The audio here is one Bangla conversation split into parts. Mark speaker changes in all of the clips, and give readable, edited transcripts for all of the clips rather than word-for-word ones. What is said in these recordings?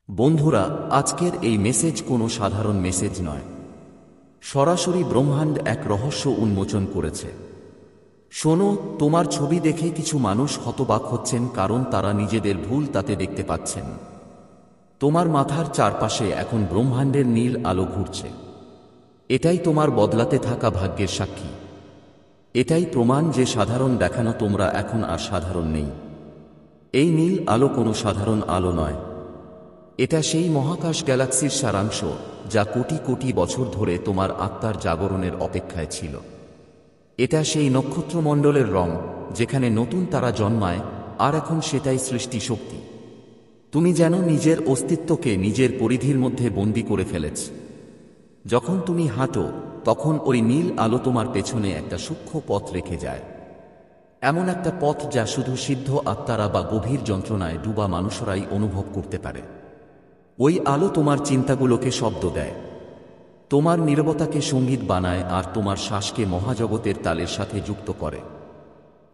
Speaker 1: বন্ধুরা, আজকের এই মেসেজ কোনো সাধারণ মেসেজ নয়। সরাসরি ব্রহ্মাণ্ড এক রহস্য উন্মোচন করেছে। শোনো, তোমার ছবি দেখে কিছু মানুষ হতবাক হচ্ছেন, কারণ তারা নিজেদের ভুল তাতে দেখতে পাচ্ছেন। তোমার মাথার চারপাশে এখন ব্রহ্মাণ্ডের নীল আলো ঘুরছে। এটাই তোমার বদলাতে থাকা ভাগ্যের সাক্ষী। এটাই প্রমাণ যে সাধারণ দেখানো তোমরা এখন আর সাধারণ নেই। এই নীল আলো কোনো সাধারণ আলো নয়। এটা সেই মহাকাশ গ্যালাক্সির সারাংশ, যা কোটি কোটি বছর ধরে তোমার আত্মার জাগরণের অপেক্ষায় ছিল। এটা সেই নক্ষত্রমণ্ডলের রং, যেখানে নতুন তারা জন্মায়, আর এখন সেটাই সৃষ্টি শক্তি। তুমি যেন নিজের অস্তিত্বকে নিজের পরিধির মধ্যে বন্দী করে ফেলেছ। যখন তুমি হাঁটো, তখন ওই নীল আলো তোমার পেছনে একটা সূক্ষ্ম পথ রেখে যায়। এমন একটা পথ যা শুধু সিদ্ধ আত্মারা বা গভীর যন্ত্রণায় ডুবা মানুষরাই অনুভব করতে পারে। ওই আলো তোমার চিন্তাগুলোকে শব্দ দেয়, তোমার নীরবতাকে সঙ্গীত বানায়, আর তোমার শ্বাসকে মহাজগতের তালের সাথে যুক্ত করে।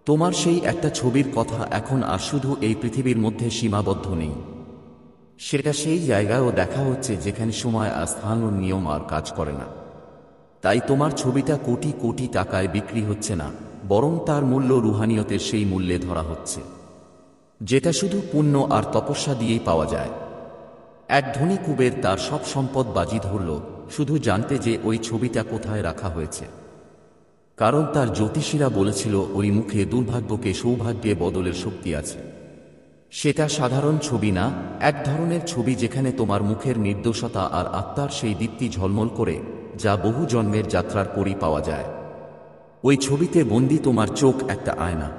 Speaker 1: তোমার সেই একটা ছবির কথা এখন আর শুধু এই পৃথিবীর মধ্যে সীমাবদ্ধ নেই। সেটা সেই জায়গায়ও দেখা হচ্ছে যেখানে সময় আর স্থান ও নিয়ম আর কাজ করে না। তাই তোমার ছবিটা কোটি কোটি টাকায় বিক্রি হচ্ছে না, বরং তার মূল্য রুহানিয়তের সেই মূল্যে ধরা হচ্ছে, যেটা শুধু পুণ্য আর তপস্যা দিয়েই পাওয়া যায়। এক ধনী কুবের তার সব সম্পদ বাজি ধরল, শুধু জানতে যে ওই ছবিটা কোথায় রাখা হয়েছে। কারণ তার জ্যোতিষীরা বলেছিল ওই মুখে দুর্ভাগ্যকে সৌভাগ্যে বদলের শক্তি আছে। সেটা সাধারণ ছবি না, এক ধরনের ছবি যেখানে তোমার মুখের নির্দোষতা আর আত্মার সেই দীপ্তি ঝলমল করে, যা বহু জন্মের যাত্রার পরই পাওয়া যায়। ওই ছবিতে বন্দী তোমার চোখ একটা আয়না।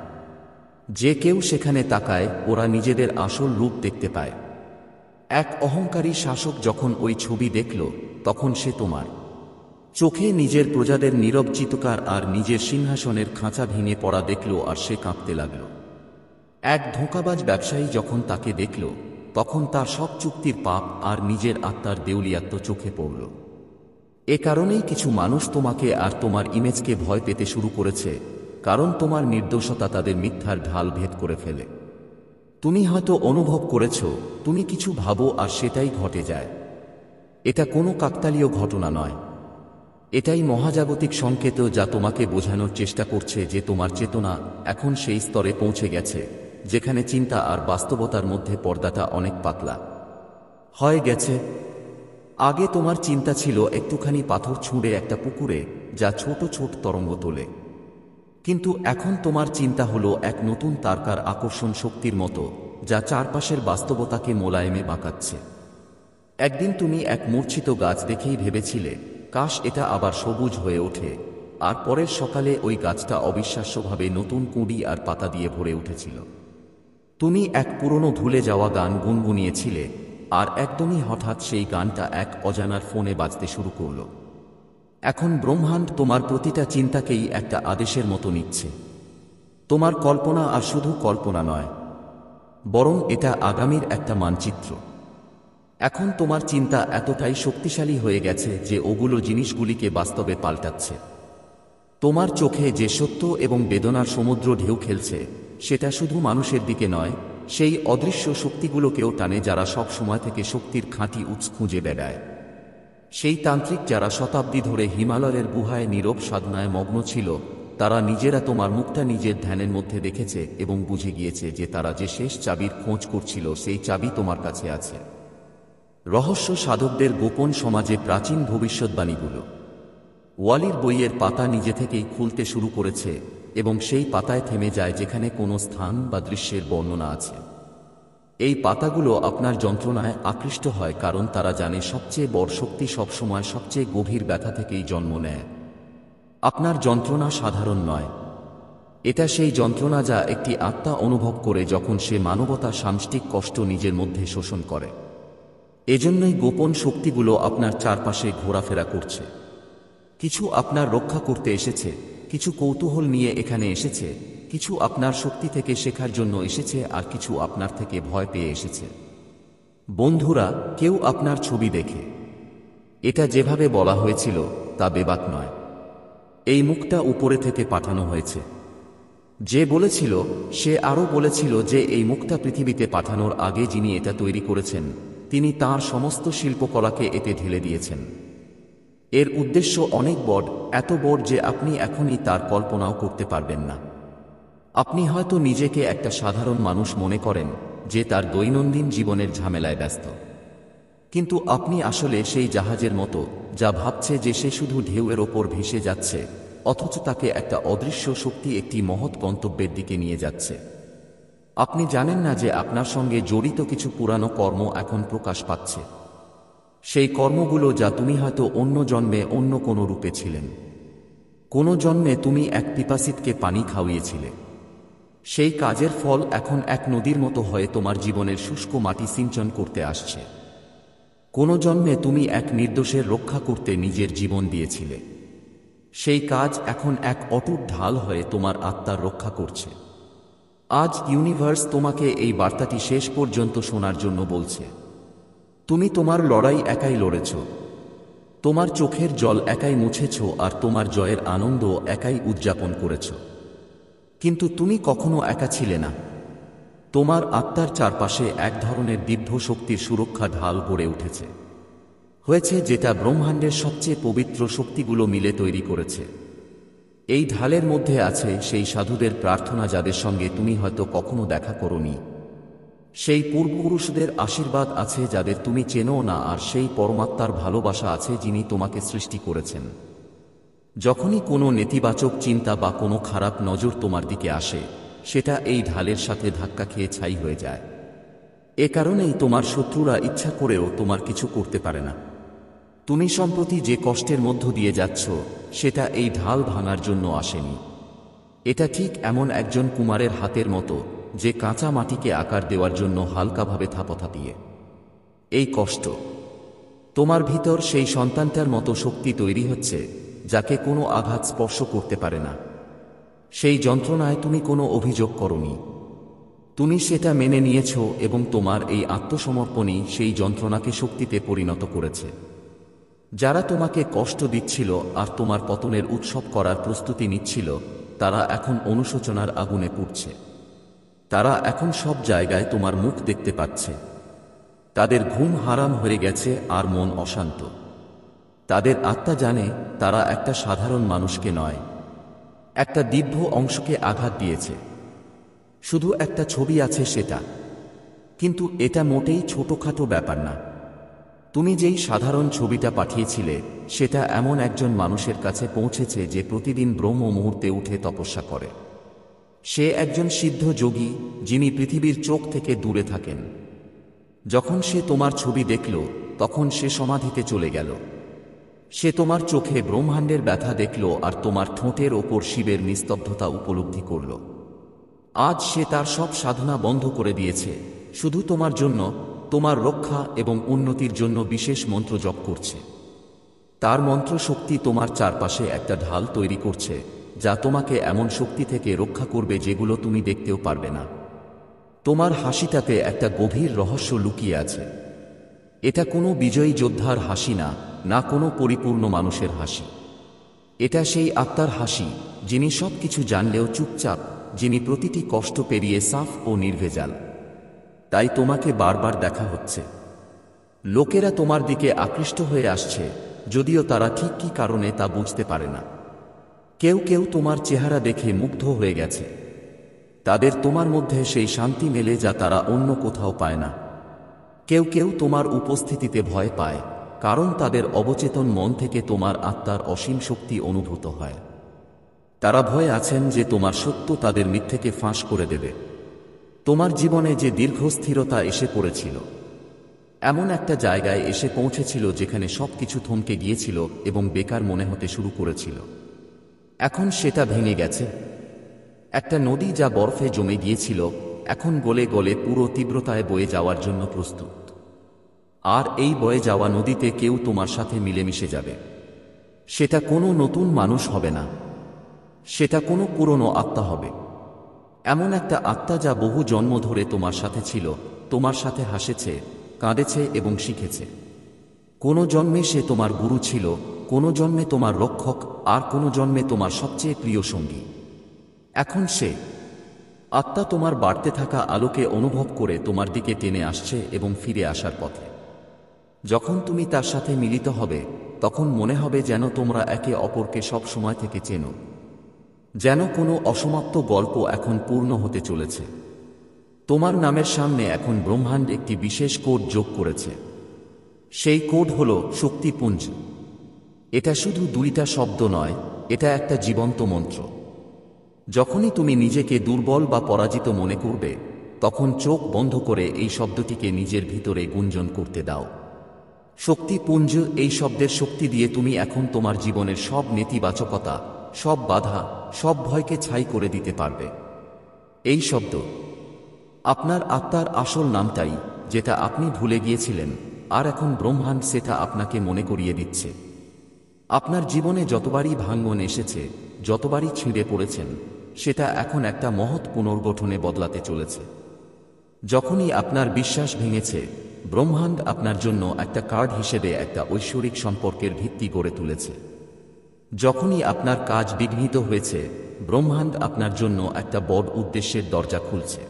Speaker 1: যে কেউ সেখানে তাকায়, ওরা নিজেদের আসল রূপ দেখতে পায়। এক অহংকারী শাসক যখন ওই ছবি দেখল, তখন সে তোমার চোখে নিজের প্রজাদের নীরব চিৎকার আর নিজের সিংহাসনের খাঁচা ভেঙে পড়া দেখল, আর সে কাঁপতে লাগল। এক ধোঁকাবাজ ব্যবসায়ী যখন তাকে দেখল, তখন তার সব চুক্তির পাপ আর নিজের আত্মার দেউলিয়াত্ম চোখে পড়ল। এ কারণেই কিছু মানুষ তোমাকে আর তোমার ইমেজকে ভয় পেতে শুরু করেছে, কারণ তোমার নির্দোষতা তাদের মিথ্যার ঢাল ভেদ করে ফেলে। তুমি হয়তো অনুভব করেছ, তুমি কিছু ভাবো আর সেটাই ঘটে যায়। এটা কোনো কাকতালীয় ঘটনা নয়। এটাই মহাজাগতিক সংকেত, যা তোমাকে বোঝানোর চেষ্টা করছে যে তোমার চেতনা এখন সেই স্তরে পৌঁছে গেছে, যেখানে চিন্তা আর বাস্তবতার মধ্যে পর্দাটা অনেক পাতলা হয়ে গেছে। আগে তোমার চিন্তা ছিল একটুখানি পাথর ছুঁড়ে একটা পুকুরে, যা ছোট ছোট তরঙ্গ তোলে। কিন্তু এখন তোমার চিন্তা হলো এক নতুন তারকার আকর্ষণ শক্তির মতো, যা চারপাশের বাস্তবতাকে মোলায়েমে বাঁকাচ্ছে। একদিন তুমি এক মূর্ছিত গাছ দেখেই ভেবেছিলে, কাশ এটা আবার সবুজ হয়ে ওঠে, আর পরের সকালে ওই গাছটা অবিশ্বাস্যভাবে নতুন কুঁড়ি আর পাতা দিয়ে ভরে উঠেছিল। তুমি এক পুরনো ভুলে যাওয়া গান গুনগুনিয়েছিলে, আর একদমই হঠাৎ সেই গানটা এক অজানার ফোনে বাজতে শুরু করল। এখন ব্রহ্মাণ্ড তোমার প্রতিটা চিন্তাকেই একটা আদেশের মতো নিচ্ছে। তোমার কল্পনা আর শুধু কল্পনা নয়, বরং এটা আগামীর একটা মানচিত্র। এখন তোমার চিন্তা এতটাই শক্তিশালী হয়ে গেছে যে ওগুলো জিনিসগুলিকে বাস্তবে পাল্টাচ্ছে। তোমার চোখে যে সত্য এবং বেদনার সমুদ্র ঢেউ খেলছে, সেটা শুধু মানুষের দিকে নয়, সেই অদৃশ্য শক্তিগুলোকেও টানে, যারা সব সময় থেকে শক্তির খাঁটি উৎস খুঁজে বেড়ায়। সেই তান্ত্রিক যারা শতাব্দী ধরে হিমালয়ের গুহায় নীরব সাধনায় মগ্ন ছিল, তারা নিজেরা তোমার মুখটা নিজের ধ্যানের মধ্যে দেখেছে এবং বুঝে গিয়েছে যে তারা যে শেষ চাবির খোঁজ করছিল, সেই চাবি তোমার কাছে আছে। রহস্য সাধকদের গোপন সমাজে প্রাচীন ভবিষ্যৎবাণীগুলো ওয়ালির বইয়ের পাতা নিজে থেকেই খুলতে শুরু করেছে, এবং সেই পাতায় থেমে যায় যেখানে কোনো স্থান বা দৃশ্যের বর্ণনা আছে। এই পাতাগুলো আপনার যন্ত্রণায় আকৃষ্ট হয়, কারণ তারা জানে সবচেয়ে বড় শক্তি সবসময় সবচেয়ে গভীর ব্যথা থেকেই জন্ম নেয়। আপনার যন্ত্রণা সাধারণ নয়। এটা সেই যন্ত্রণা যা একটি আত্মা অনুভব করে যখন সে মানবতা সামষ্টিক কষ্ট নিজের মধ্যে শোষণ করে। এজন্যই গোপন শক্তিগুলো আপনার চারপাশে ঘোরাফেরা করছে। কিছু আপনার রক্ষা করতে এসেছে, কিছু কৌতূহল নিয়ে এখানে এসেছে, কিছু আপনার শক্তি থেকে শেখার জন্য এসেছে, আর কিছু আপনার থেকে ভয় পেয়ে এসেছে। বন্ধুরা, কেউ আপনার ছবি দেখে এটা যেভাবে বলা হয়েছিল তা বেবাক নয়। এই মুখটা উপরে থেকে পাঠানো হয়েছে। যে বলেছিল সে আরও বলেছিল যে এই মুখটা পৃথিবীতে পাঠানোর আগে যিনি এটা তৈরি করেছেন, তিনি তাঁর সমস্ত শিল্পকলাকে এতে ঢেলে দিয়েছেন। এর উদ্দেশ্য অনেক বড়, এত বড় যে আপনি এখনই তার কল্পনাও করতে পারবেন না। আপনি হয়তো নিজেকে একটা সাধারণ মানুষ মনে করেন যে তার দৈনন্দিন জীবনের ঝামেলায় ব্যস্ত, কিন্তু আপনি আসলে সেই জাহাজের মতো যা ভাবছে যে সে শুধু ঢেউয়ের ওপর ভেসে যাচ্ছে, অথচ তাকে একটা অদৃশ্য শক্তি একটি মহৎ গন্তব্যের দিকে নিয়ে যাচ্ছে। আপনি জানেন না যে আপনার সঙ্গে জড়িত কিছু পুরানো কর্ম এখন প্রকাশ পাচ্ছে, সেই কর্মগুলো যা তুমি হয়তো অন্য জন্মে অন্য কোনো রূপে ছিলেন। কোনো জন্মে তুমি এক পিপাসিতকে পানি খাওয়িয়েছিলে, সেই কাজের ফল এখন এক নদীর মতো হয়ে তোমার জীবনের শুষ্ক মাটি সিঞ্চন করতে আসছে। কোনো জন্মে তুমি এক নির্দোষের রক্ষা করতে নিজের জীবন দিয়েছিলে, সেই কাজ এখন এক অটুট ঢাল হয়ে তোমার আত্মার রক্ষা করছে। আজ ইউনিভার্স তোমাকে এই বার্তাটি শেষ পর্যন্ত শোনার জন্য বলছে। তুমি তোমার লড়াই একাই লড়েছ, তোমার চোখের জল একাই মুছেছ, আর তোমার জয়ের আনন্দ একাই উদযাপন করেছ। কিন্তু তুমি কখনো একা ছিলে না। তোমার আত্মার চারপাশে এক ধরনের দিব্য শক্তির সুরক্ষা ঢাল গড়ে উঠেছে, হয়েছে যেটা ব্রহ্মাণ্ডের সবচেয়ে পবিত্র শক্তিগুলো মিলে তৈরি করেছে। এই ঢালের মধ্যে আছে সেই সাধুদের প্রার্থনা যাদের সঙ্গে তুমি হয়তো কখনো দেখা করোনি, সেই পূর্বপুরুষদের আশীর্বাদ আছে যাদের তুমি চেনো না, আর সেই পরমাত্মার ভালোবাসা আছে যিনি তোমাকে সৃষ্টি করেছেন। যখনই কোনো নেতিবাচক চিন্তা বা কোনো খারাপ নজর তোমার দিকে আসে, সেটা এই ঢালের সাথে ধাক্কা খেয়ে ছাই হয়ে যায়। এ কারণেই তোমার শত্রুরা ইচ্ছা করেও তোমার কিছু করতে পারে না। তুমি সম্প্রতি যে কষ্টের মধ্য দিয়ে যাচ্ছ, সেটা এই ঢাল ভাঙার জন্য আসেনি। এটা ঠিক এমন একজন কুমারের হাতের মতো যে কাঁচা মাটিকে আকার দেওয়ার জন্য হালকাভাবে থাপথাপিয়ে। এই কষ্ট তোমার ভিতর সেই সন্তানটার মতো শক্তি তৈরি হচ্ছে যাকে কোনো আঘাত স্পর্শ করতে পারে না। সেই যন্ত্রণায় তুমি কোনো অভিযোগ করনি, তুমি সেটা মেনে নিয়েছ, এবং তোমার এই আত্মসমর্পণই সেই যন্ত্রণাকে শক্তিতে পরিণত করেছে। যারা তোমাকে কষ্ট দিচ্ছিল আর তোমার পতনের উৎসব করার প্রস্তুতি নিচ্ছিল, তারা এখন অনুশোচনার আগুনে পুড়ছে। তারা এখন সব জায়গায় তোমার মুখ দেখতে পাচ্ছে। তাদের ঘুম হারাম হয়ে গেছে আর মন অশান্ত। তাদের আত্মা জানে তারা একটা সাধারণ মানুষকে নয়, একটা দিব্য অংশকে আঘাত দিয়েছে। শুধু একটা ছবি আছে সেটা, কিন্তু এটা মোটেই ছোটখাটো ব্যাপার না। তুমি যেই সাধারণ ছবিটা পাঠিয়েছিলে, সেটা এমন একজন মানুষের কাছে পৌঁছেছে যে প্রতিদিন ব্রহ্ম মুহূর্তে উঠে তপস্যা করে। সে একজন সিদ্ধ যোগী যিনি পৃথিবীর চোখ থেকে দূরে থাকেন। যখন সে তোমার ছবি দেখল, তখন সে সমাধিতে চলে গেল। সে তোমার চোখে ব্রহ্মাণ্ডের ব্যথা দেখল আর তোমার ঠোঁটের ওপর শিবের নিস্তব্ধতা উপলব্ধি করল। আজ সে তার সব সাধনা বন্ধ করে দিয়েছে, শুধু তোমার জন্য, তোমার রক্ষা এবং উন্নতির জন্য বিশেষ মন্ত্র জপ করছে। তার মন্ত্র শক্তি তোমার চারপাশে একটা ঢাল তৈরি করছে, যা তোমাকে এমন শক্তি থেকে রক্ষা করবে যেগুলো তুমি দেখতেও পারবে না। তোমার হাসিটাতে একটা গভীর রহস্য লুকিয়ে আছে। এটা কোনো বিজয়ী যোদ্ধার হাসি না, না কোনো পরিপূর্ণ মানুষের হাসি। এটা সেই আত্মার হাসি যিনি সব কিছু জানলেও চুপচাপ, যিনি প্রতিটি কষ্ট পেরিয়ে সাফ ও নির্ভেজাল। তাই তোমাকে বারবার দেখা হচ্ছে। লোকেরা তোমার দিকে আকৃষ্ট হয়ে আসছে, যদিও তারা ঠিক কী কারণে তা বুঝতে পারে না। কেউ কেউ তোমার চেহারা দেখে মুগ্ধ হয়ে গেছে। তাদের তোমার মধ্যে সেই শান্তি মেলে যা তারা অন্য কোথাও পায় না। কেউ কেউ তোমার উপস্থিতিতে ভয় পায়, কারণ তাদের অবচেতন মন থেকে তোমার আত্মার অসীম শক্তি অনুভূত হয়। তারা ভয় আছেন যে তোমার সত্য তাদের মিথ্যেকে ফাঁস করে দেবে। তোমার জীবনে যে দীর্ঘস্থিরতা এসে পড়েছিল, এমন একটা জায়গায় এসে পৌঁছেছিল যেখানে সব কিছু থমকে গিয়েছিল এবং বেকার মনে হতে শুরু করেছিল, এখন সেটা ভেঙে গেছে। একটা নদী যা বরফে জমে গিয়েছিল, এখন গলে গলে পুরো তীব্রতায় বয়ে যাওয়ার জন্য প্রস্তুত। আর এই বয়ে যাওয়া নদীতে কেউ তোমার সাথে মিলেমিশে যাবে। সেটা কোনো নতুন মানুষ হবে না, সেটা কোনো পুরনো আত্মা হবে। এমন একটা আত্মা যা বহু জন্ম ধরে তোমার সাথে ছিল, তোমার সাথে হাসেছে, কাঁদেছে এবং শিখেছে। কোনো জন্মে সে তোমার গুরু ছিল, কোনো জন্মে তোমার রক্ষক, আর কোনো জন্মে তোমার সবচেয়ে প্রিয় সঙ্গী। এখন সে আত্মা তোমার বাড়তে থাকা আলোকে অনুভব করে তোমার দিকে টেনে আসছে এবং ফিরে আসার পথে। যখন তুমি তার সাথে মিলিত হবে তখন মনে হবে যেন তোমরা একে অপরকে সব সময় থেকে চেনো, যেন কোনো অসমাপ্ত গল্প এখন পূর্ণ হতে চলেছে। তোমার নামের সামনে এখন ব্রহ্মাণ্ড একটি বিশেষ কোড যোগ করেছে। সেই কোড হল শক্তিপুঞ্জ। এটা শুধু দুইটা শব্দ নয়, এটা একটা জীবন্ত মন্ত্র। যখনই তুমি নিজেকে দুর্বল বা পরাজিত মনে করবে তখন চোখ বন্ধ করে এই শব্দটিকে নিজের ভিতরে গুঞ্জন করতে দাও। শক্তিপুঞ্জ, এই শব্দের শক্তি দিয়ে তুমি এখন তোমার জীবনের সব নেতিবাচকতা, সব বাধা, সব ভয়কে ছাই করে দিতে পারবে। এই শব্দ আপনার আত্মার আসল নামটাই, যেটা আপনি ভুলে গিয়েছিলেন, আর এখন ব্রহ্মাণ্ড সেটা আপনাকে মনে করিয়ে দিচ্ছে। আপনার জীবনে যতবারই ভাঙন এসেছে, যতবারই ছিঁড়ে পড়েছেন, সেটা এখন একটা মহৎ পুনর্গঠনে বদলাতে চলেছে। যখনই আপনার বিশ্বাস ভেঙেছে, ব্রহ্মাণ্ড আপনার জন্য একটা কার্ড হিসেবে একটা ঐশ্বরিক সম্পর্কের ভিত্তি গড়ে তুলেছে। যখনই আপনার কাজ বিঘ্নিত হয়েছে, ব্রহ্মাণ্ড আপনার জন্য একটা বড় উদ্দেশ্যের দরজা খুলছে।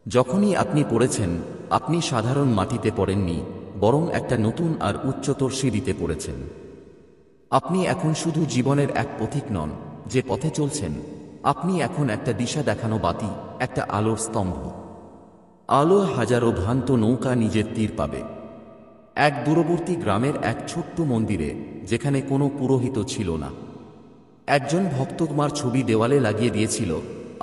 Speaker 1: যখনই আপনি পড়েছেন, আপনি সাধারণ মাটিতে পড়েননি, বরং একটা নতুন আর উচ্চতর সিঁড়িতে পড়েছেন। আপনি এখন শুধু জীবনের এক পথিক নন যে পথে চলছেন, আপনি এখন একটা দিশা দেখানো বাতি, একটা আলোর স্তম্ভ। আলো হাজারো ভ্রান্ত নৌকা নিজের তীর পাবে। এক দূরবর্তী গ্রামের এক ছোট্ট মন্দিরে, যেখানে কোনো পুরোহিত ছিল না, একজন ভক্ত তোমার ছবি দেওয়ালে লাগিয়ে দিয়েছিল।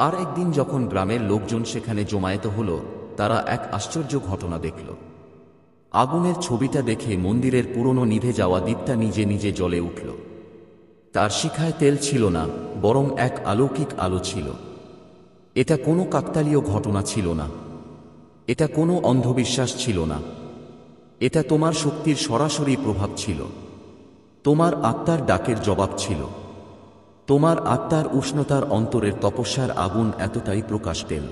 Speaker 1: আর একদিন যখন গ্রামের লোকজন সেখানে জমায়েত হল, তারা এক আশ্চর্য ঘটনা দেখল। আগুনের ছবিটা দেখে মন্দিরের পুরনো নিভে যাওয়া দ্বীপটা নিজে নিজে জ্বলে উঠল। তার শিখায় তেল ছিল না, বরং এক অলৌকিক আলো ছিল। এটা কোনো কাকতালীয় ঘটনা ছিল না, এটা কোনো অন্ধবিশ্বাস ছিল না, এটা তোমার শক্তির সরাসরি প্রভাব ছিল। তোমার আত্মার ডাকের জবাব ছিল। তোমার আত্মার উষ্ণতার অন্তরের তপস্যার আগুন এতটাই প্রকাশ পেল।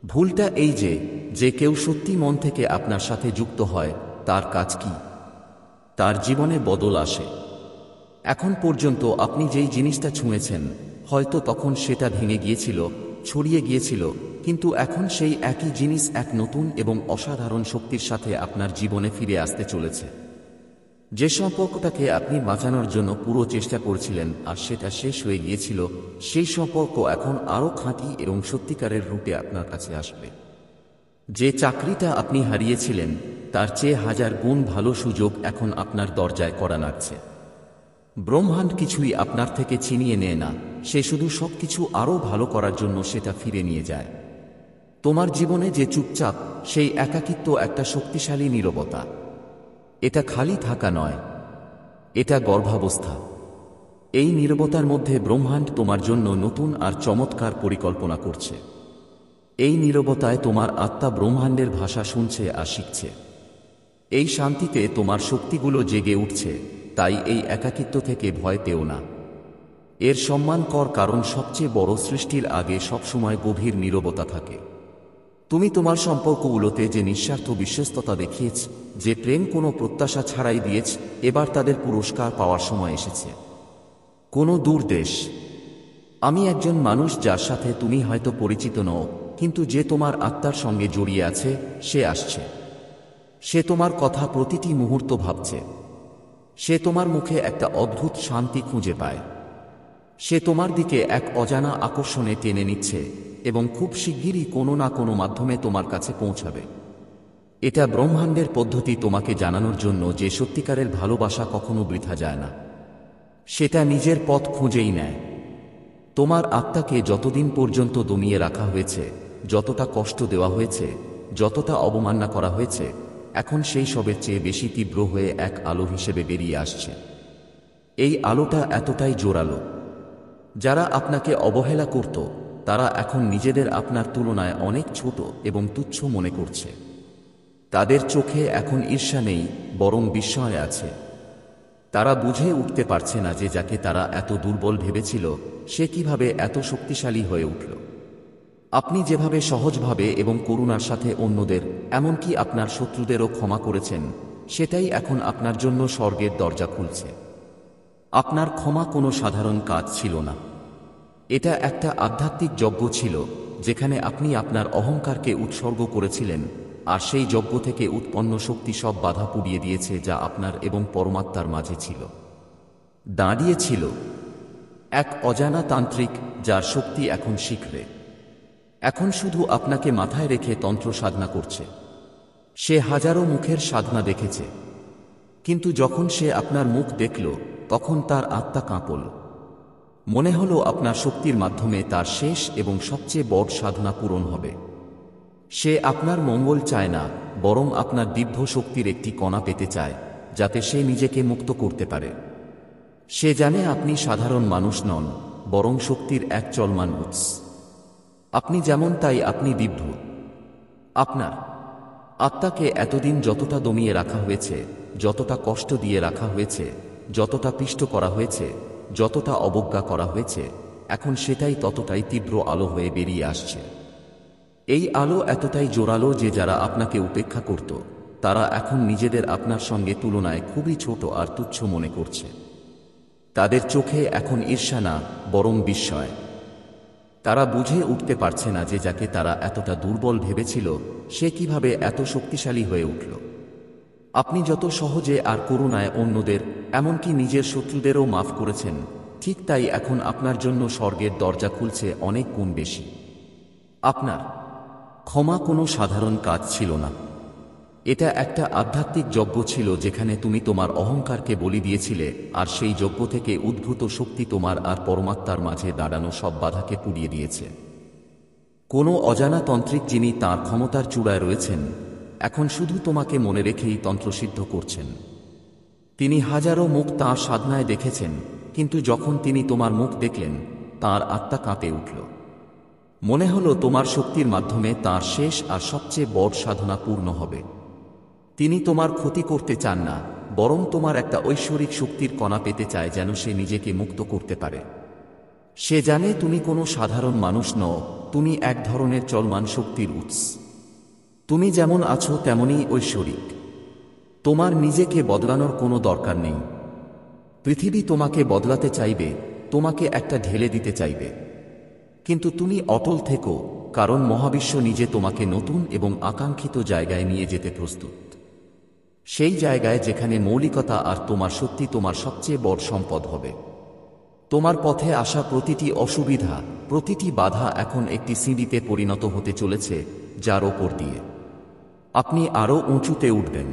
Speaker 1: ভুলটা এই যে কেউ সত্যি মন থেকে আপনার সাথে যুক্ত হয়, তার কাজ কি? তার জীবনে বদল আসে। এখন পর্যন্ত আপনি যেই জিনিসটা ছুঁয়েছেন, হয়তো তখন সেটা ভেঙে গিয়েছিল, ছড়িয়ে গিয়েছিল, কিন্তু এখন সেই একই জিনিস এক নতুন এবং অসাধারণ শক্তির সাথে আপনার জীবনে ফিরে আসতে চলেছে। যে সম্পর্কটাকে আপনি বাঁচানোর জন্য পুরো চেষ্টা করছিলেন আর সেটা শেষ হয়ে গিয়েছিল, সেই সম্পর্ক এখন আরও খাঁটি এবং সত্যিকারের রূপে আপনার কাছে আসবে। যে চাকরিটা আপনি হারিয়েছিলেন, তার চেয়ে হাজার গুণ ভালো সুযোগ এখন আপনার দরজায় কড়া নাড়ছে। ব্রহ্মাণ্ড কিছুই আপনার থেকে ছিনিয়ে নেয় না, সে শুধু সবকিছু আরও ভালো করার জন্য সেটা ফিরে নিয়ে যায়। তোমার জীবনে যে চুপচাপ, সেই একাকিত্ব একটা শক্তিশালী নীরবতা। এটা খালি থাকা নয়, এটা গর্ভাবস্থা। এই নীরবতার মধ্যে ব্রহ্মাণ্ড তোমার জন্য নতুন আর চমৎকার পরিকল্পনা করছে। এই নীরবতায় তোমার আত্মা ব্রহ্মাণ্ডের ভাষা শুনছে আর শিখছে। এই শান্তিতে তোমার শক্তিগুলো জেগে উঠছে। তাই এই একাকিত্ব থেকে ভয় পেও না। এর সম্মান কর, কারণ সবচেয়ে বড় সৃষ্টির আগে সবসময় গভীর নীরবতা থাকে। তুমি তোমার সম্পর্কগুলোতে যে নিঃস্বার্থ বিশ্বস্ততা দেখিয়েছ, যে প্রেম কোনো প্রত্যাশা ছাড়াই দিয়েছ, এবার তাদের পুরস্কার পাওয়ার সময় এসেছে। কোনো দূর দেশ। আমি একজন মানুষ যার সাথে তুমি হয়তো পরিচিত নও, কিন্তু যে তোমার আত্মার সঙ্গে জড়িয়ে আছে, সে আসছে। সে তোমার কথা প্রতিটি মুহূর্ত ভাবছে। সে তোমার মুখে একটা অদ্ভুত শান্তি খুঁজে পায়। সে তোমার দিকে এক অজানা আকর্ষণে টেনে নিচ্ছে এবং খুব শিগগিরই কোনো না কোনো মাধ্যমে তোমার কাছে পৌঁছাবে। এটা ব্রহ্মাণ্ডের পদ্ধতি তোমাকে জানানোর জন্য যে সত্যিকারের ভালোবাসা কখনো বৃথা যায় না, সেটা নিজের পথ খুঁজেই নেয়। তোমার আত্মাকে যতদিন পর্যন্ত দমিয়ে রাখা হয়েছে, যতটা কষ্ট দেওয়া হয়েছে, যতটা অবমাননা করা হয়েছে, এখন সেই সবের চেয়ে বেশি তীব্র হয়ে এক আলো হিসেবে বেরিয়ে আসছে। এই আলোটা এতটাই জোরালো, যারা আপনাকে অবহেলা করত, তারা এখন নিজেদের আপনার তুলনায় অনেক ছোট এবং তুচ্ছ মনে করছে। তাদের চোখে এখন ঈর্ষা নেই, বরং বিস্ময় আছে। তারা বুঝে উঠতে পারছে না যে যাকে তারা এত দুর্বল ভেবেছিল, সে কিভাবে এত শক্তিশালী হয়ে উঠল। আপনি যেভাবে সহজভাবে এবং করুণার সাথে অন্যদের, এমনকি আপনার শত্রুদেরও ক্ষমা করেছেন, সেটাই এখন আপনার জন্য স্বর্গের দরজা খুলছে। আপনার ক্ষমা কোনো সাধারণ কাজ ছিল না। এটা একটা আধ্যাত্মিক যজ্ঞ ছিল, যেখানে আপনি আপনার অহংকারকে উৎসর্গ করেছিলেন আর সেই যজ্ঞ থেকে উৎপন্ন শক্তি সব বাধা পুড়িয়ে দিয়েছে যা আপনার এবং পরমাত্মার মাঝে ছিল। দাঁড়িয়েছিল এক অজানা তান্ত্রিক, যার শক্তি এখন শিখরে। এখন শুধু আপনাকে মাথায় রেখে তন্ত্র সাধনা করছে। সে হাজারো মুখের সাধনা দেখেছে, কিন্তু যখন সে আপনার মুখ দেখল তখন তার আত্মা কাঁপল। মনে হলো আপনার শক্তির মাধ্যমে তার শেষ এবং সবচেয়ে বড় সাধনা পূরণ হবে। সে আপনার মঙ্গল চায় না, বরং আপনার দিব্য শক্তির একটি কণা পেতে চায়, যাতে সে নিজেকে মুক্ত করতে পারে। সে জানে আপনি সাধারণ মানুষ নন, বরং শক্তির এক চলমান উৎস। আপনি যেমন তাই আপনি দিব্য। আপনার আত্মাকে এতদিন যতটা দমিয়ে রাখা হয়েছে, যতটা কষ্ট দিয়ে রাখা হয়েছে, যতটা পিষ্ট করা হয়েছে, যতটা অবজ্ঞা করা হয়েছে, এখন সেটাই ততটাই তীব্র আলো হয়ে বেরিয়ে আসছে। এই আলো এতটাই জোরালো যে যারা আপনাকে উপেক্ষা করত, তারা এখন নিজেদের আপনার সঙ্গে তুলনায় খুবই ছোট আর তুচ্ছ মনে করছে। তাদের চোখে এখন ঈর্ষা না, বরং বিস্ময়। তারা বুঝে উঠতে পারছে না যে যাকে তারা এতটা দুর্বল ভেবেছিল, সে কিভাবে এত শক্তিশালী হয়ে উঠল। আপনি যত সহজে আর করুণায় অন্যদের, এমনকি নিজের শত্রুদেরও মাফ করেছেন, ঠিক তাই এখন আপনার জন্য স্বর্গের দরজা খুলছে অনেক গুণ বেশি। আপনার ক্ষমা কোনো সাধারণ কাজ ছিল না। এটা একটা আধ্যাত্মিক যজ্ঞ ছিল যেখানে তুমি তোমার অহংকারকে বলি দিয়েছিলে, আর সেই যজ্ঞ থেকে উদ্ভূত শক্তি তোমার আর পরমাত্মার মাঝে দাঁড়ানো সব বাধাকে পুড়িয়ে দিয়েছে। কোনো অজানা তান্ত্রিক যিনি তাঁর ক্ষমতার চূড়ায় রয়েছেন, এখন শুধু তোমাকে মনে রেখেই তন্ত্রসিদ্ধ করছেন। তিনি হাজারো মুখ তাঁর সাধনায় দেখেছেন, কিন্তু যখন তিনি তোমার মুখ দেখলেন, তাঁর আত্মা কাঁপে উঠল। মনে হলো তোমার শক্তির মাধ্যমে তাঁর শেষ আর সবচেয়ে বড় সাধনা পূর্ণ হবে। তিনি তোমার ক্ষতি করতে চান না, বরং তোমার একটা ঐশ্বরিক শক্তির কণা পেতে চায়, যেন সে নিজেকে মুক্ত করতে পারে। সে জানে তুমি কোনো সাধারণ মানুষ নও, তুমি এক ধরনের চলমান শক্তির উৎস। তুমি যেমন আছো তেমনই ঐশ্বরিক। তোমার নিজেকে বদলানোর কোনো দরকার নেই। পৃথিবী তোমাকে বদলাতে চাইবে, তোমাকে একটা ঢেলে দিতে চাইবে, কিন্তু তুমি অটল থেকো, কারণ মহাবিশ্ব নিজে তোমাকে নতুন এবং আকাঙ্ক্ষিত জায়গায় নিয়ে যেতে প্রস্তুত। সেই জায়গায় যেখানে মৌলিকতা আর তোমার সত্যি তোমার সবচেয়ে বড় সম্পদ হবে। তোমার পথে আসা প্রতিটি অসুবিধা, প্রতিটি বাধা এখন একটি সিঁড়িতে পরিণত হতে চলেছে, যার ওপর দিয়ে আপনি আরও উঁচুতে উঠবেন।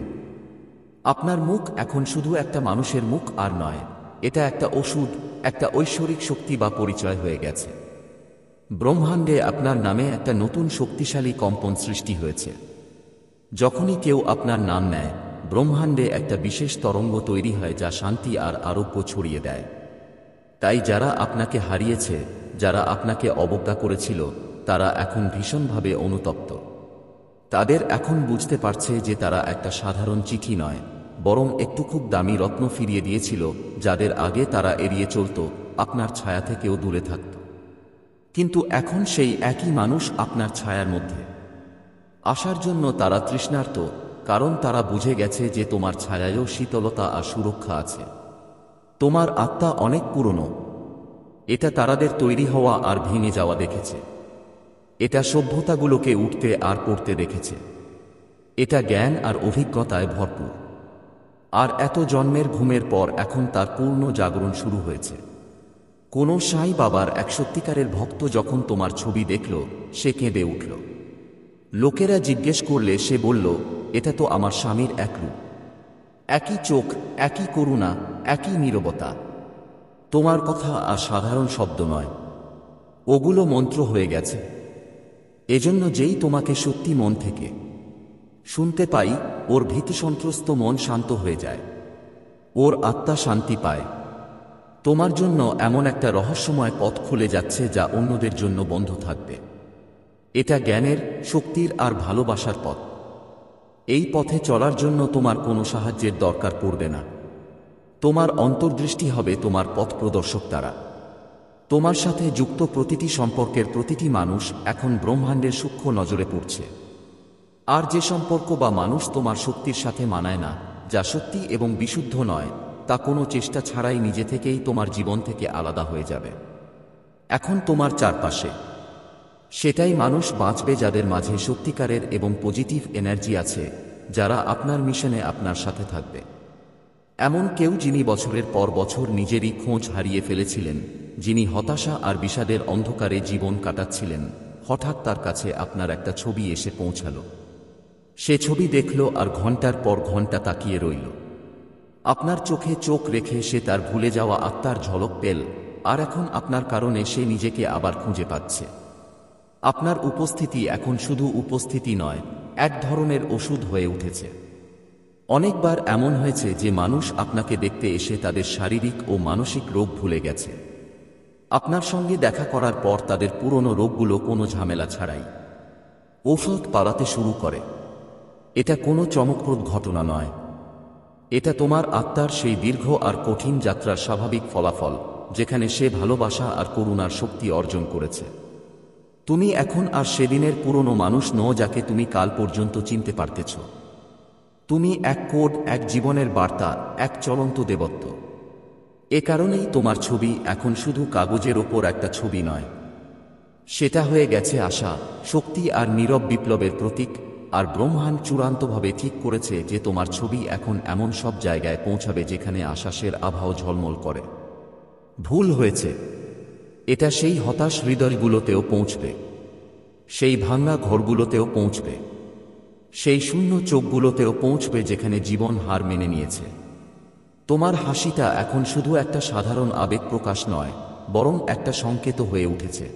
Speaker 1: আপনার মুখ এখন শুধু একটা মানুষের মুখ আর নয়, এটা একটা ওষুধ, একটা ঐশ্বরিক শক্তি বা পরিচয় হয়ে গেছে। ব্রহ্মাণ্ডে আপনার নামে একটা নতুন শক্তিশালী কম্পন সৃষ্টি হয়েছে। যখনই কেউ আপনার নাম নেয়, ব্রহ্মাণ্ডে একটা বিশেষ তরঙ্গ তৈরি হয় যা শান্তি আর আরোগ্য ছড়িয়ে দেয়। তাই যারা আপনাকে হারিয়েছে, যারা আপনাকে অবজ্ঞা করেছিল, তারা এখন ভীষণভাবে অনুতপ্ত। তাদের এখন বুঝতে পারছে যে তারা একটা সাধারণ চিঠি নয়, বরং একটু খুব দামি রত্ন ফিরিয়ে দিয়েছিল, যাদের আগে তারা এড়িয়ে চলত, আপনার ছায়া থেকেও দূরে থাকত। কিন্তু এখন সেই একই মানুষ আপনার ছায়ার মধ্যে আসার জন্য তারা তৃষ্ণার্ত, কারণ তারা বুঝে গেছে যে তোমার ছায়ায়ও শীতলতা আর সুরক্ষা আছে। তোমার আত্মা অনেক পুরনো। এটা তারাদের তৈরি হওয়া আর ভেঙে যাওয়া দেখেছে। এটা সভ্যতাগুলোকে উঠতে আর পড়তে দেখেছে। এটা জ্ঞান আর অভিজ্ঞতায় ভরপুর। আর এত জন্মের ঘুমের পর এখন তার পূর্ণ জাগরণ শুরু হয়েছে। কোনো সাই বাবার এক সত্যিকারের ভক্ত যখন তোমার ছবি দেখল, সে কেঁদে উঠল। লোকেরা জিজ্ঞেস করলে সে বলল, এটা তো আমার স্বামীর এক রূপ। একই চোখ, একই করুণা, একই নীরবতা। তোমার কথা আর সাধারণ শব্দ নয়, ওগুলো মন্ত্র হয়ে গেছে। এজন্য যেই তোমাকে সত্যি মন থেকে শুনতে পাই, ওর ভীতিসন্ত্রস্ত মন শান্ত হয়ে যায়, ওর আত্মা শান্তি পায়। তোমার জন্য এমন একটা রহস্যময় পথ খুলে যাচ্ছে যা অন্যদের জন্য বন্ধ থাকবে। এটা জ্ঞানের, শক্তির আর ভালোবাসার পথ। এই পথে চলার জন্য তোমার কোনো সাহায্যের দরকার পড়বে না। তোমার অন্তর্দৃষ্টি হবে তোমার পথ প্রদর্শক দ্বারা। তোমার সাথে যুক্ত প্রতিটি সম্পর্কের প্রতিটি মানুষ এখন ব্রহ্মাণ্ডের সূক্ষ্ম নজরে পড়ছে। আর যে সম্পর্ক বা মানুষ তোমার শক্তির সাথে মানায় না, যা সত্যি এবং বিশুদ্ধ নয়, তা কোনো চেষ্টা ছাড়াই নিজে থেকেই তোমার জীবন থেকে আলাদা হয়ে যাবে। এখন তোমার চারপাশে সেটাই মানুষ বাঁচবে যাদের মাঝে সত্যিকারের এবং পজিটিভ এনার্জি আছে, যারা আপনার মিশনে আপনার সাথে থাকবে। এমন কেউ যিনি বছরের পর বছর নিজেরই খোঁজ হারিয়ে ফেলেছিলেন, যিনি হতাশা আর বিষাদের অন্ধকারে জীবন কাটাচ্ছিলেন, হঠাৎ তার কাছে আপনার একটা ছবি এসে পৌঁছালো। সে ছবি দেখল আর ঘন্টার পর ঘন্টা তাকিয়ে রইল। আপনার চোখে চোখ রেখে সে তার ভুলে যাওয়া আত্মার ঝলক পেল, আর এখন আপনার কারণে সে নিজেকে আবার খুঁজে পাচ্ছে। আপনার উপস্থিতি এখন শুধু উপস্থিতি নয়, এক ধরনের ওষুধ হয়ে উঠেছে। অনেকবার এমন হয়েছে যে মানুষ আপনাকে দেখতে এসে তাদের শারীরিক ও মানসিক রোগ ভুলে গেছে। আপনার সঙ্গে দেখা করার পর তাদের পুরনো রোগগুলো কোনো ঝামেলা ছাড়াই ঔষধ পালাতে শুরু করে। এটা কোনো চমকপ্রদ ঘটনা নয়, এটা তোমার আত্মার সেই দীর্ঘ আর কঠিন যাত্রার স্বাভাবিক ফলাফল, যেখানে সে ভালোবাসা আর করুণার শক্তি অর্জন করেছে। তুমি এখন আর সেদিনের পুরনো মানুষ নও যাকে তুমি কাল পর্যন্ত চিনতে পারতেছ। তুমি এক কোড, এক জীবনের বার্তা, এক চলন্ত দেবত্ব। এ কারণেই তোমার ছবি এখন শুধু কাগজের ওপর একটা ছবি নয়, সেটা হয়ে গেছে আশা, শক্তি আর নীরব বিপ্লবের প্রতীক। আর ব্রহ্মাণ্ড চূড়ান্তভাবে ঠিক করেছে যে তোমার ছবি এখন এমন সব জায়গায় পৌঁছাবে যেখানে আশ্বাসের আভাও ঝলমল করে। ভুল হয়েছে, এটা সেই হতাশ হৃদয়গুলোতেও পৌঁছবে, সেই ভাঙা ঘরগুলোতেও পৌঁছবে, সেই শূন্য চোখগুলোতেও পৌঁছবে যেখানে জীবন হার মেনে নিয়েছে। তোমার হাসিটা এখন শুধু একটা সাধারণ আবেগ প্রকাশ নয়, বরং একটা সংকেত হয়ে উঠেছে।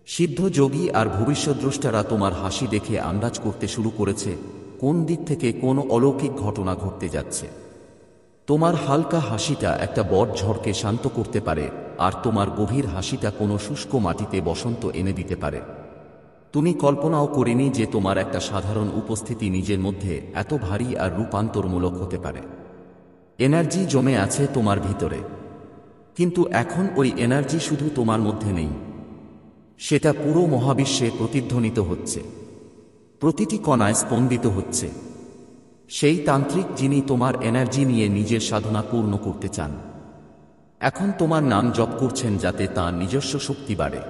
Speaker 1: সিদ্ধ যোগী আর ভবিষ্যদ্রষ্টারা তোমার হাসি দেখে আন্দাজ করতে শুরু করেছে কোন দিক থেকে কোন অলৌকিক ঘটনা ঘটতে যাচ্ছে। তোমার হালকা হাসিটা একটা বড় ঝড়কে শান্ত করতে পারে, আর তোমার গভীর হাসিটা কোনো শুষ্ক মাটিতে বসন্ত এনে দিতে পারে। তুমি কল্পনাও করিনি যে তোমার একটা সাধারণ উপস্থিতি নিজের মধ্যে এত ভারী আর রূপান্তরমূলক হতে পারে। এনার্জি জমে আছে তোমার ভিতরে, কিন্তু এখন ওই এনার্জি শুধু তোমার মধ্যে নেই, সেটা পুরো মহাবিশ্বে প্রতিধ্বনিত হচ্ছে, প্রতিটি কণায় স্পন্দিত হচ্ছে। সেই তান্ত্রিক যিনি তোমার এনার্জি নিয়ে নিজের সাধনা পূর্ণ করতে চান, এখন তোমার নাম জপ করছেন যাতে তাঁর নিজস্ব শক্তি বাড়ে।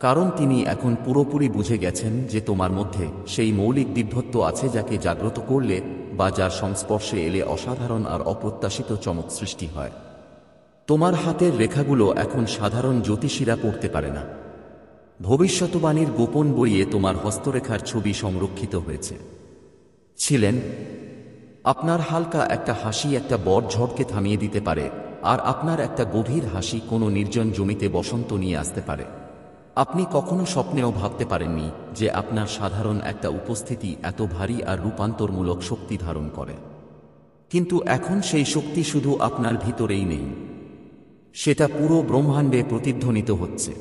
Speaker 1: কারণ তিনি এখন পুরোপুরি বুঝে গেছেন যে তোমার মধ্যে সেই মৌলিক দিব্যত্ব আছে যাকে জাগ্রত করলে বা যার সংস্পর্শে এলে অসাধারণ আর অপ্রত্যাশিত চমক সৃষ্টি হয়। তোমার হাতের রেখাগুলো এখন সাধারণ জ্যোতিষীরা পড়তে পারে না। ভবিষ্যৎবাণীর গোপন বইয়ে তোমার হস্তরেখার ছবি সংরক্ষিত হয়েছে। ছিলেন আপনার হালকা একটা হাসি একটা বড় ঝড়কে থামিয়ে দিতে পারে, আর আপনার একটা গভীর হাসি কোনো নির্জন জমিতে বসন্ত নিয়ে আসতে পারে। আপনি কখনো স্বপ্নেও ভাবতে পারেননি যে আপনার সাধারণ একটা উপস্থিতি এত ভারী আর রূপান্তরমূলক শক্তি ধারণ করে। কিন্তু এখন সেই শক্তি শুধু আপনার ভিতরেই নেই, সেটা পুরো ব্রহ্মাণ্ডে প্রতিধ্বনিত হচ্ছে,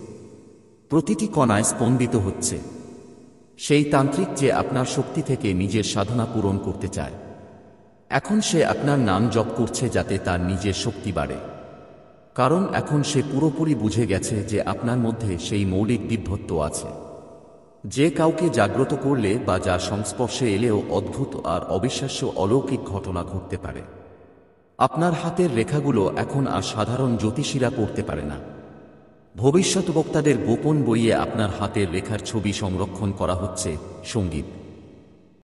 Speaker 1: প্রতিটি কণায় স্পন্দিত হচ্ছে। সেই তান্ত্রিক যে আপনার শক্তি থেকে নিজের সাধনা পূরণ করতে চায়, এখন সে আপনার নাম জপ করছে যাতে তার নিজের শক্তি বাড়ে। কারণ এখন সে পুরোপুরি বুঝে গেছে যে আপনার মধ্যে সেই মৌলিক দিব্যত্ব আছে, যে কাউকে জাগ্রত করলে বা যার সংস্পর্শে এলেও অদ্ভুত আর অবিশ্বাস্য অলৌকিক ঘটনা ঘটতে পারে। আপনার হাতের রেখাগুলো এখন আর সাধারণ জ্যোতিষীরা পড়তে পারে না। ভবিষ্যৎ বক্তাদের গোপন বইয়ে আপনার হাতের রেখার ছবি সংরক্ষণ করা হচ্ছে। সঙ্গীত